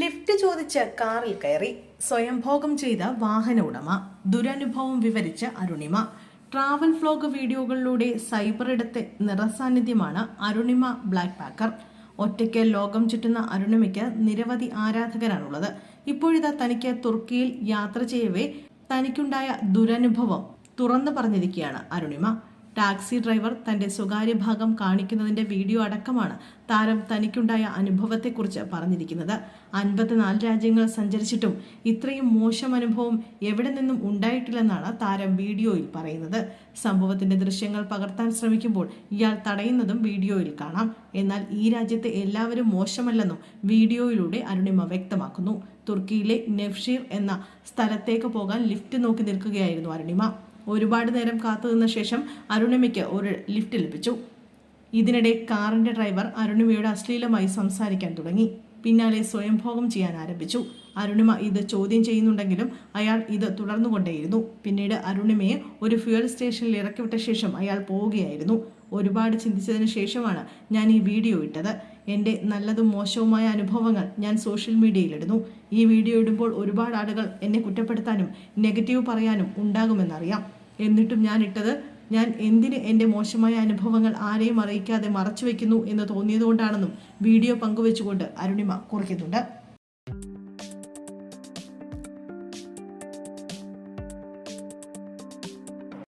Lift ചോദിച്ച് കാറിൽ കയറി സ്വയംഭോഗം ചെയ്ത വാഹന ഉടമ ദുരനുഭവം വിവരിച്ച അരുണിമ. ട്രാവൽ വ്ലോഗ് വീഡിയോകളിലൂടെ സൈബറിടത്തെ നിറസാന്നിധ്യമാണ് അരുണിമ ബ്ലാക്ക് പാക്കർ. ഒറ്റയ്ക്ക് ലോകം ചുറ്റുന്ന അരുണിമയ്ക്ക് നിരവധി ആരാധകരാണുള്ളത്. ഇപ്പോഴിതാ തനിക്ക് തുർക്കിയിൽ യാത്ര ചെയ്യവേ തനിക്കുണ്ടായ ദുരനുഭവം തുറന്നു പറഞ്ഞിരിക്കുകയാണ് അരുണിമ. ടാക്സി ഡ്രൈവർ തന്റെ സ്വകാര്യ ഭാഗം കാണിക്കുന്നതിന്റെ വീഡിയോ അടക്കമാണ് താരം തനിക്കുണ്ടായ അനുഭവത്തെക്കുറിച്ച് പറഞ്ഞിരിക്കുന്നത്. 54 രാജ്യങ്ങൾ സഞ്ചരിച്ചിട്ടും ഇത്രയും മോശം അനുഭവം എവിടെ നിന്നും ഉണ്ടായിട്ടില്ലെന്നാണ് താരം വീഡിയോയിൽ പറയുന്നത്. സംഭവത്തിന്റെ ദൃശ്യങ്ങൾ പകർത്താൻ ശ്രമിക്കുമ്പോൾ ഇയാൾ തടയുന്നതും വീഡിയോയിൽ കാണാം. എന്നാൽ ഈ രാജ്യത്തെ എല്ലാവരും മോശമല്ലെന്നും വീഡിയോയിലൂടെ അരുണിമ വ്യക്തമാക്കുന്നു. തുർക്കിയിലെ നെഫ്ഷീർ എന്ന സ്ഥലത്തേക്ക് പോകാൻ ലിഫ്റ്റ് നോക്കി നിൽക്കുകയായിരുന്നു അരുണിമ. ഒരുപാട് നേരം കാത്തുനിന്ന ശേഷം അരുണിമയ്ക്ക് ഒരു ലിഫ്റ്റ് ലഭിച്ചു. ഇതിനിടെ കാറിന്റെ ഡ്രൈവർ അരുണിമയോട് അശ്ലീലമായി സംസാരിക്കാൻ തുടങ്ങി. പിന്നാലെ സ്വയംഭോഗം ചെയ്യാൻ ആരംഭിച്ചു. അരുണിമ ഇത് ചോദ്യം ചെയ്യുന്നുണ്ടെങ്കിലും അയാൾ ഇത് തുടർന്നുകൊണ്ടേയിരുന്നു. പിന്നീട് അരുണിമയെ ഒരു ഫ്യൂവൽ സ്റ്റേഷനിൽ ഇറക്കിവിട്ട ശേഷം അയാൾ പോവുകയായിരുന്നു. ഒരുപാട് ചിന്തിച്ചതിന് ശേഷമാണ് ഞാൻ ഈ വീഡിയോ ഇട്ടത്. എൻ്റെ നല്ലതും മോശവുമായ അനുഭവങ്ങൾ ഞാൻ സോഷ്യൽ മീഡിയയിൽ ഇടുന്നു. ഈ വീഡിയോ ഇടുമ്പോൾ ഒരുപാട് ആളുകൾ എന്നെ കുറ്റപ്പെടുത്താനും നെഗറ്റീവ് പറയാനും ഉണ്ടാകുമെന്നറിയാം. എന്നിട്ടും ഞാൻ ഇട്ടത് ഞാൻ എന്തിന് എൻ്റെ മോശമായ അനുഭവങ്ങൾ ആരെയും അറിയിക്കാതെ മറച്ചു വയ്ക്കുന്നു എന്ന് തോന്നിയതുകൊണ്ടാണെന്നും വീഡിയോ പങ്കുവെച്ചുകൊണ്ട് അരുണിമ കുറിക്കുന്നുണ്ട്.